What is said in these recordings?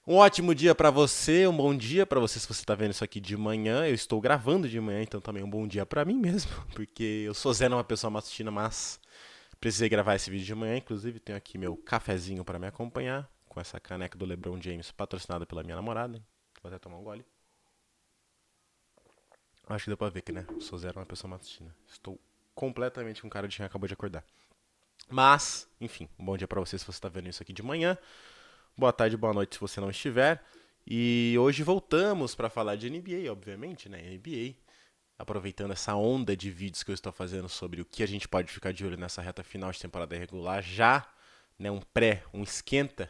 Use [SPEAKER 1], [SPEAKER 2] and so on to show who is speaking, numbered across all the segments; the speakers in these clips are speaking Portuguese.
[SPEAKER 1] Um ótimo dia pra você, um bom dia pra você se você tá vendo isso aqui de manhã. Eu estou gravando de manhã, então também um bom dia pra mim mesmo, porque eu sou Zé, não uma pessoa matutina, mas precisei gravar esse vídeo de manhã. Inclusive, tenho aqui meu cafezinho pra me acompanhar, com essa caneca do LeBron James patrocinada pela minha namorada. Vou até tomar um gole. Acho que deu pra ver que, né? Eu sou Zé, não uma pessoa matutina. Estou completamente com cara de quem acabou de acordar. Mas, enfim, um bom dia pra você se você tá vendo isso aqui de manhã. Boa tarde, boa noite se você não estiver. E hoje voltamos para falar de NBA, obviamente, né? NBA. Aproveitando essa onda de vídeos que eu estou fazendo sobre o que a gente pode ficar de olho nessa reta final de temporada regular, já, né, um esquenta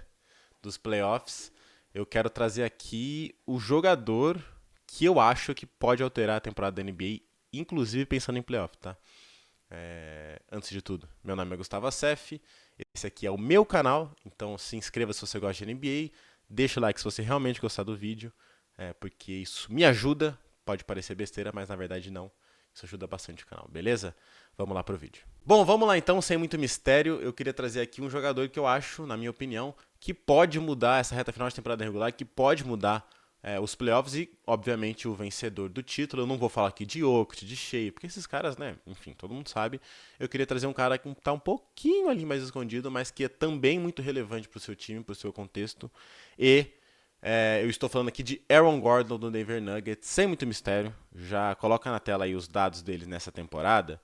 [SPEAKER 1] dos playoffs. Eu quero trazer aqui o jogador que eu acho que pode alterar a temporada da NBA, inclusive pensando em playoff, tá? Antes de tudo, meu nome é Gustavo Acef, esse aqui é o meu canal, então se inscreva se você gosta de NBA, deixa o like se você realmente gostar do vídeo, porque isso me ajuda, pode parecer besteira, mas na verdade não, isso ajuda bastante o canal, beleza? Vamos lá pro vídeo. Bom, vamos lá então, sem muito mistério, eu queria trazer aqui um jogador que eu acho, na minha opinião, que pode mudar essa reta final de temporada regular, que pode mudar os playoffs e, obviamente, o vencedor do título. Eu não vou falar aqui de Jokic, de Shea, porque esses caras, né, enfim, todo mundo sabe. Eu queria trazer um cara que tá um pouquinho ali mais escondido, mas que é também muito relevante pro seu time, pro seu contexto. E eu estou falando aqui de Aaron Gordon do Denver Nuggets, sem muito mistério. Já coloca na tela aí os dados dele nessa temporada.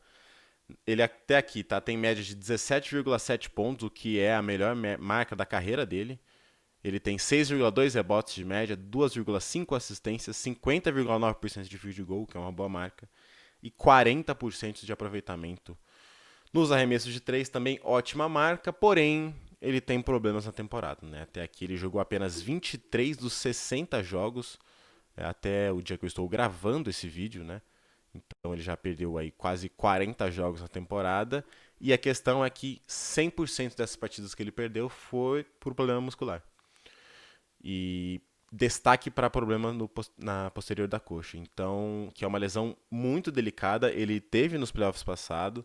[SPEAKER 1] Ele até aqui, tá? Tem média de 17,7 pontos, o que é a melhor marca da carreira dele. Ele tem 6,2 rebotes de média, 2,5 assistências, 50,9% de field goal, que é uma boa marca, e 40% de aproveitamento. Nos arremessos de 3 também ótima marca, porém ele tem problemas na temporada. Né? Até aqui ele jogou apenas 23 dos 60 jogos, até o dia que eu estou gravando esse vídeo, né? Então ele já perdeu aí quase 40 jogos na temporada. E a questão é que 100% dessas partidas que ele perdeu foi por problema muscular. E destaque para problema na posterior da coxa. Então, que é uma lesão muito delicada. Ele teve nos playoffs passado,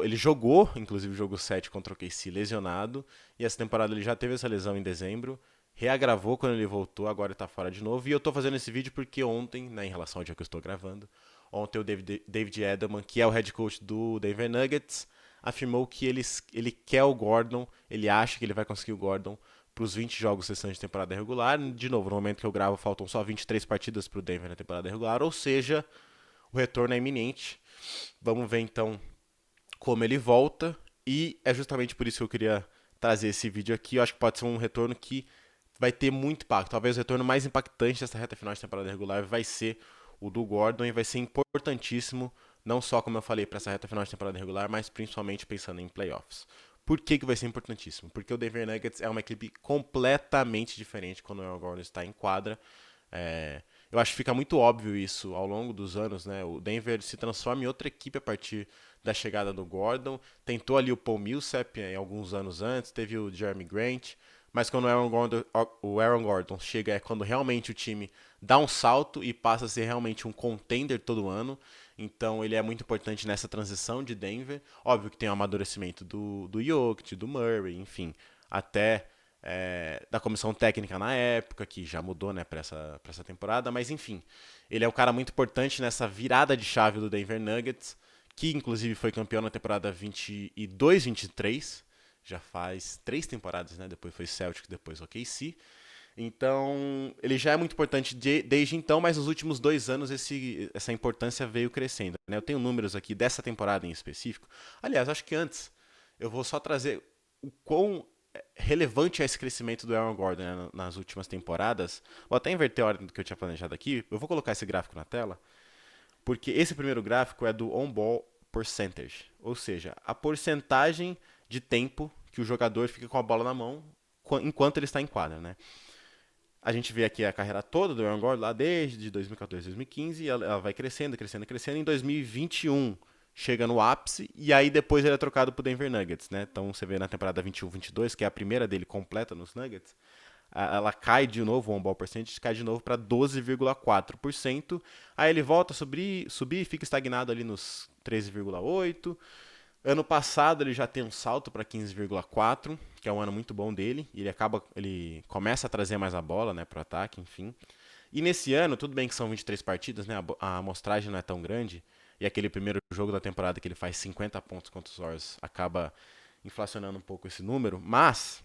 [SPEAKER 1] ele jogou, inclusive o jogo 7 contra o KC lesionado, e essa temporada ele já teve essa lesão em dezembro, reagravou quando ele voltou, agora está fora de novo. E eu estou fazendo esse vídeo porque ontem, né, em relação ao dia que eu estou gravando, ontem o David Edelman, que é o head coach do Denver Nuggets, afirmou que ele quer o Gordon, ele acha que ele vai conseguir o Gordon para os 20 jogos restantes de temporada regular. De novo, no momento que eu gravo, faltam só 23 partidas para o Denver na temporada regular, ou seja, o retorno é iminente. Vamos ver então como ele volta, e é justamente por isso que eu queria trazer esse vídeo aqui. Eu acho que pode ser um retorno que vai ter muito impacto. Talvez o retorno mais impactante dessa reta final de temporada regular vai ser o do Gordon e vai ser importantíssimo, não só, como eu falei, para essa reta final de temporada regular, mas principalmente pensando em playoffs. Por que vai ser importantíssimo? Porque o Denver Nuggets é uma equipe completamente diferente quando o Aaron Gordon está em quadra. Eu acho que fica muito óbvio isso ao longo dos anos, né? O Denver se transforma em outra equipe a partir da chegada do Gordon. Tentou ali o Paul Millsap alguns anos antes, teve o Jeremy Grant, mas quando o Aaron Gordon chega é quando realmente o time dá um salto e passa a ser realmente um contender todo ano. Então ele é muito importante nessa transição de Denver. Óbvio que tem o amadurecimento do Jokic, do Murray, enfim, até da comissão técnica na época, que já mudou, né, para essa temporada, mas enfim, ele é um cara muito importante nessa virada de chave do Denver Nuggets, que inclusive foi campeão na temporada 22-23, já faz 3 temporadas, né, depois foi Celtic, depois OKC. Então, ele já é muito importante desde então, mas nos últimos 2 anos essa importância veio crescendo. Né? Eu tenho números aqui dessa temporada em específico. Aliás, acho que antes eu vou só trazer o quão relevante é esse crescimento do Aaron Gordon, né, nas últimas temporadas. Vou até inverter a ordem do que eu tinha planejado aqui. Eu vou colocar esse gráfico na tela, porque esse primeiro gráfico é do on-ball percentage, ou seja, a porcentagem de tempo que o jogador fica com a bola na mão enquanto ele está em quadra, né? A gente vê aqui a carreira toda do Aaron Gordon lá desde 2014, 2015, e ela vai crescendo, crescendo, crescendo. Em 2021 chega no ápice e aí depois ele é trocado pro Denver Nuggets, né? Então você vê na temporada 21-22, que é a primeira dele completa nos Nuggets, ela cai de novo, o on-ball percentage cai de novo para 12,4%. Aí ele volta a subir, fica estagnado ali nos 13,8%. Ano passado ele já tem um salto para 15,4, que é um ano muito bom dele. E ele começa a trazer mais a bola, né, pro ataque, enfim. E nesse ano, tudo bem que são 23 partidas, né? A amostragem não é tão grande. E aquele primeiro jogo da temporada que ele faz 50 pontos contra os Warriors acaba inflacionando um pouco esse número, mas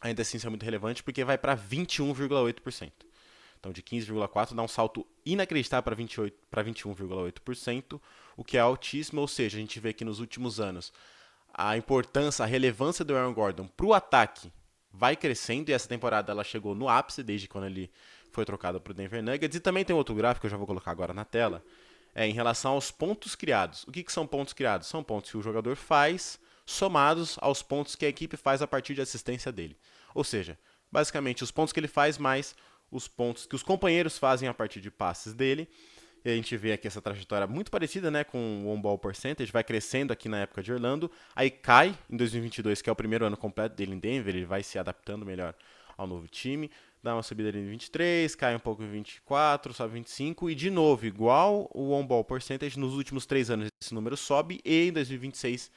[SPEAKER 1] ainda assim isso é muito relevante porque vai para 21,8%. Então de 15,4% dá um salto inacreditável para 21,8%, o que é altíssimo, ou seja, a gente vê que nos últimos anos a importância, a relevância do Aaron Gordon para o ataque vai crescendo e essa temporada ela chegou no ápice desde quando ele foi trocado para o Denver Nuggets. E também tem outro gráfico que eu já vou colocar agora na tela, em relação aos pontos criados. O que são pontos criados? São pontos que o jogador faz somados aos pontos que a equipe faz a partir de assistência dele. Ou seja, basicamente os pontos que ele faz mais os pontos que os companheiros fazem a partir de passes dele. E a gente vê aqui essa trajetória muito parecida, né, com o on-ball percentage, vai crescendo aqui na época de Orlando, aí cai em 2022, que é o primeiro ano completo dele em Denver, ele vai se adaptando melhor ao novo time, dá uma subida ali em 23, cai um pouco em 24, sobe 25, e de novo, igual o on-ball percentage, nos últimos 3 anos esse número sobe, e em 2026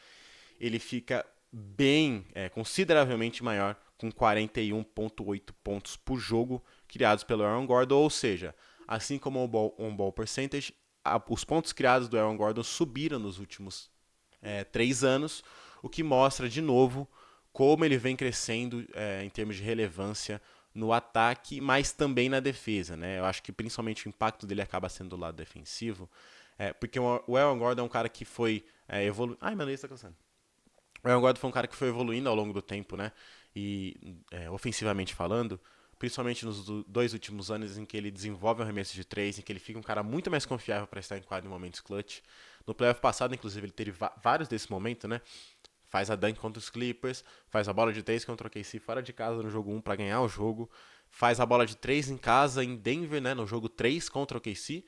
[SPEAKER 1] ele fica bem, consideravelmente maior, com 41,8 pontos por jogo criados pelo Aaron Gordon, ou seja, assim como o on-ball percentage, os pontos criados do Aaron Gordon subiram nos últimos 3 anos, o que mostra de novo como ele vem crescendo em termos de relevância no ataque, mas também na defesa. Né? Eu acho que principalmente o impacto dele acaba sendo do lado defensivo, porque o Aaron Gordon é um cara que foi evoluindo. Ai, meu Deus, tá cansando. O Aaron Gordon foi um cara que foi evoluindo ao longo do tempo, né? E ofensivamente falando, principalmente nos 2 últimos anos em que ele desenvolve o arremesso de 3, em que ele fica um cara muito mais confiável para estar em quadro em momentos clutch. No playoff passado, inclusive, ele teve vários desses momentos, né? Faz a dunk contra os Clippers, faz a bola de 3 contra o KC fora de casa no jogo 1 para ganhar o jogo, faz a bola de 3 em casa em Denver, né, no jogo 3 contra o KC,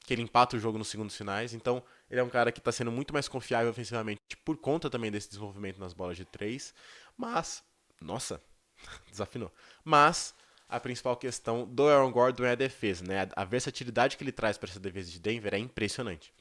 [SPEAKER 1] que ele empata o jogo nos segundos finais. Então, ele é um cara que está sendo muito mais confiável ofensivamente por conta também desse desenvolvimento nas bolas de 3. Mas, nossa, desafinou. Mas a principal questão do Aaron Gordon é a defesa, né? A versatilidade que ele traz para essa defesa de Denver é impressionante.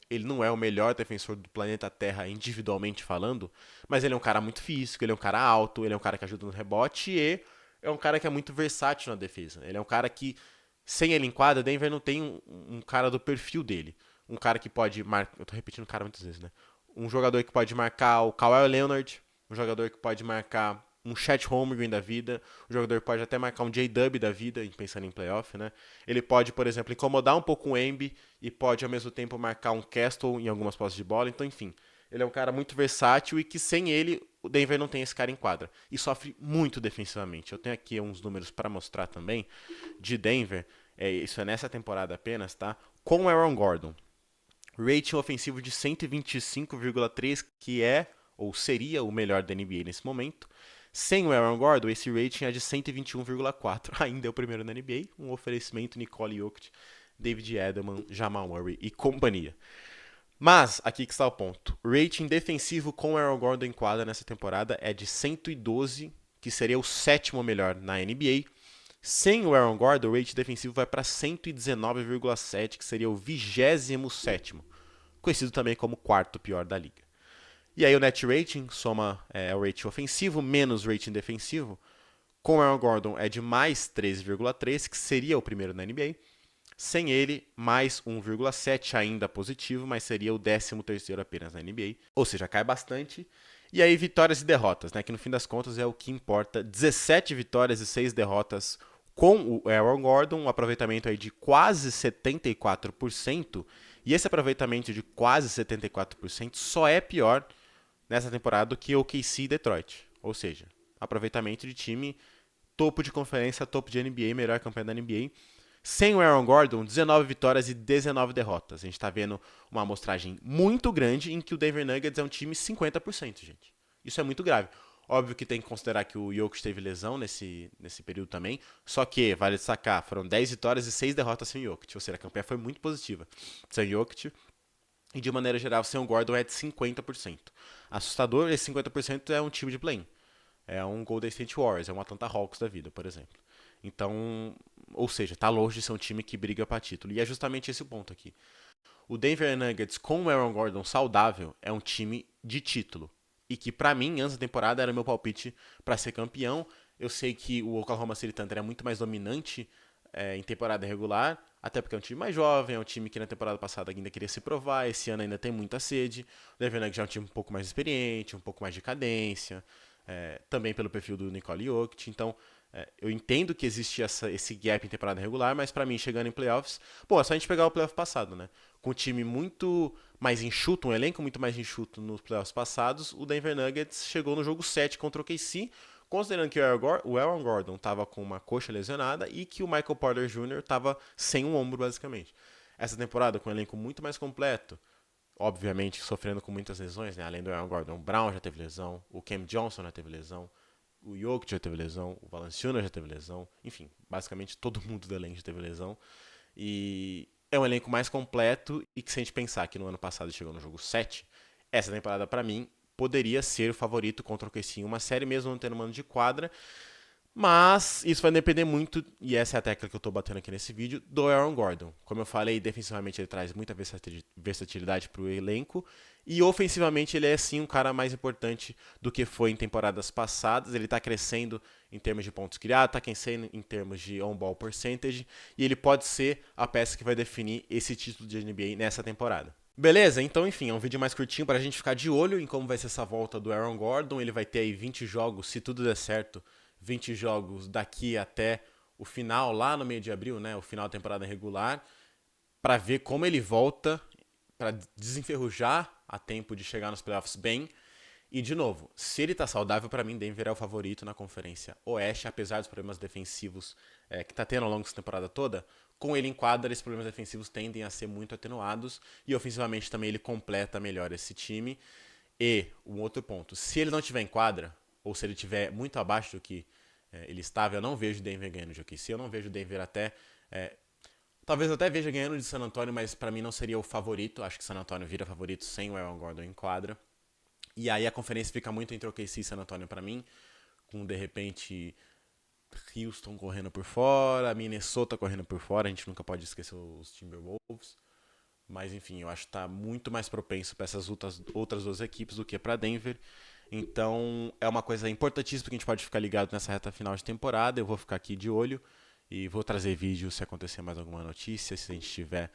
[SPEAKER 1] Ele não é o melhor defensor do planeta Terra individualmente falando, mas ele é um cara muito físico, ele é um cara alto, ele é um cara que ajuda no rebote e é um cara que é muito versátil na defesa. Ele é um cara que, sem ele em quadra, Denver não tem um cara do perfil dele. Um cara que pode marcar. Eu tô repetindo o cara muitas vezes, né? Um jogador que pode marcar o Kawhi Leonard, um jogador que pode marcar um Chet Holmgren da vida, um jogador que pode até marcar um J-Dub da vida, pensando em playoff, né? Ele pode, por exemplo, incomodar um pouco o Embi e pode ao mesmo tempo marcar um Castle em algumas posses de bola. Então, enfim, ele é um cara muito versátil e que sem ele o Denver não tem esse cara em quadra e sofre muito defensivamente. Eu tenho aqui uns números para mostrar também de Denver, isso é nessa temporada apenas, tá? Com o Aaron Gordon. Rating ofensivo de 125,3, que é ou seria o melhor da NBA nesse momento. Sem o Aaron Gordon, esse rating é de 121,4. Ainda é o primeiro na NBA, um oferecimento Nicole Jokic, David Edelman, Jamal Murray e companhia. Mas, aqui que está o ponto. O rating defensivo com o Aaron Gordon em quadra nessa temporada é de 112, que seria o 7º melhor na NBA. Sem o Aaron Gordon, o rating defensivo vai para 119,7, que seria o 27º, conhecido também como 4º pior da liga. E aí o net rating soma o rating ofensivo menos o rating defensivo. Com o Aaron Gordon é de mais 13,3, que seria o primeiro na NBA. Sem ele, mais 1,7 ainda positivo, mas seria o 13º apenas na NBA. Ou seja, cai bastante. E aí vitórias e derrotas, né? Que no fim das contas é o que importa. 17 vitórias e 6 derrotas com o Aaron Gordon, um aproveitamento aí de quase 74%. E esse aproveitamento de quase 74% só é pior nessa temporada do que o KC e Detroit. Ou seja, aproveitamento de time topo de conferência, topo de NBA, melhor campeão da NBA. Sem o Aaron Gordon, 19 vitórias e 19 derrotas. A gente está vendo uma amostragem muito grande em que o Denver Nuggets é um time 50%, gente. Isso é muito grave. Óbvio que tem que considerar que o Jokic teve lesão nesse período também. Só que, vale destacar, foram 10 vitórias e 6 derrotas sem o Jokic. Ou seja, a campanha foi muito positiva sem o Jokic. E de maneira geral, sem o Gordon é de 50%. Assustador, esse 50% é um time de play-in. É um Golden State Warriors, é um Atlanta Hawks da vida, por exemplo. Então, ou seja, tá longe de ser um time que briga para título. E é justamente esse o ponto aqui. o Denver Nuggets com o Aaron Gordon saudável é um time de título. E que pra mim, antes da temporada, era o meu palpite pra ser campeão. Eu sei que o Oklahoma City Thunder é muito mais dominante em temporada regular, até porque é um time mais jovem, é um time que na temporada passada ainda queria se provar, esse ano ainda tem muita sede. O Denver Nuggets já é um time um pouco mais experiente, um pouco mais de cadência, também pelo perfil do Nikola Jokic. Então, eu entendo que existe esse gap em temporada regular, mas pra mim, chegando em playoffs, bom, é só a gente pegar o playoff passado, né? Com um time muito mais enxuto, um elenco muito mais enxuto nos playoffs passados, o Denver Nuggets chegou no jogo 7 contra o KC, considerando que o Aaron Gordon estava com uma coxa lesionada e que o Michael Porter Jr. estava sem um ombro, basicamente. Essa temporada, com um elenco muito mais completo, obviamente sofrendo com muitas lesões, né? Além do Aaron Gordon, o Brown já teve lesão, o Cam Johnson já teve lesão, o Jokic já teve lesão, o Valanciunas já teve lesão, enfim, basicamente todo mundo do elenco já teve lesão. E é um elenco mais completo e que se a gente pensar que no ano passado chegou no jogo 7, essa temporada para mim poderia ser o favorito contra o KC em uma série, mesmo não tendo mano de quadra. Mas isso vai depender muito, e essa é a tecla que eu tô batendo aqui nesse vídeo, do Aaron Gordon. Como eu falei, defensivamente ele traz muita versatilidade pro elenco, e ofensivamente ele é sim um cara mais importante do que foi em temporadas passadas. Ele tá crescendo em termos de pontos criados, tá crescendo em termos de on-ball percentage, e ele pode ser a peça que vai definir esse título de NBA nessa temporada. Beleza? Então, enfim, é um vídeo mais curtinho para a gente ficar de olho em como vai ser essa volta do Aaron Gordon. Ele vai ter aí 20 jogos, se tudo der certo, 20 jogos daqui até o final, lá no meio de abril, né? O final da temporada regular, para ver como ele volta, para desenferrujar a tempo de chegar nos playoffs bem. E, de novo, se ele tá saudável, para mim, Denver é o favorito na Conferência Oeste, apesar dos problemas defensivos que tá tendo ao longo dessa temporada toda. Com ele em quadra, esses problemas defensivos tendem a ser muito atenuados, e ofensivamente também ele completa melhor esse time. E, um outro ponto, se ele não tiver em quadra, ou se ele tiver muito abaixo do que ele estava, eu não vejo o Denver ganhando de OKC, eu não vejo o Denver até... talvez eu até veja ganhando de San Antonio, mas para mim não seria o favorito. Acho que San Antonio vira favorito sem o Aaron Gordon em quadra. E aí a conferência fica muito entre OKC e San Antonio pra mim, com de repente Houston correndo por fora, Minnesota correndo por fora, a gente nunca pode esquecer os Timberwolves. Mas enfim, eu acho que tá muito mais propenso para essas outras duas equipes do que para Denver. Então é uma coisa importantíssima que a gente pode ficar ligado nessa reta final de temporada. Eu vou ficar aqui de olho e vou trazer vídeo se acontecer mais alguma notícia, se a gente tiver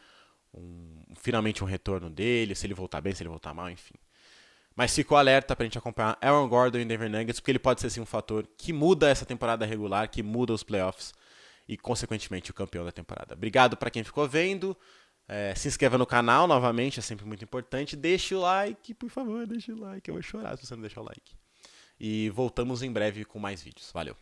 [SPEAKER 1] finalmente um retorno dele, se ele voltar bem, se ele voltar mal, enfim. Mas ficou alerta pra gente acompanhar Aaron Gordon e Denver Nuggets, porque ele pode ser sim um fator que muda essa temporada regular, que muda os playoffs e, consequentemente, o campeão da temporada. Obrigado pra quem ficou vendo. Se inscreva no canal novamente, é sempre muito importante. Deixe o like, por favor, deixe o like. Eu vou chorar se você não deixar o like. E voltamos em breve com mais vídeos. Valeu!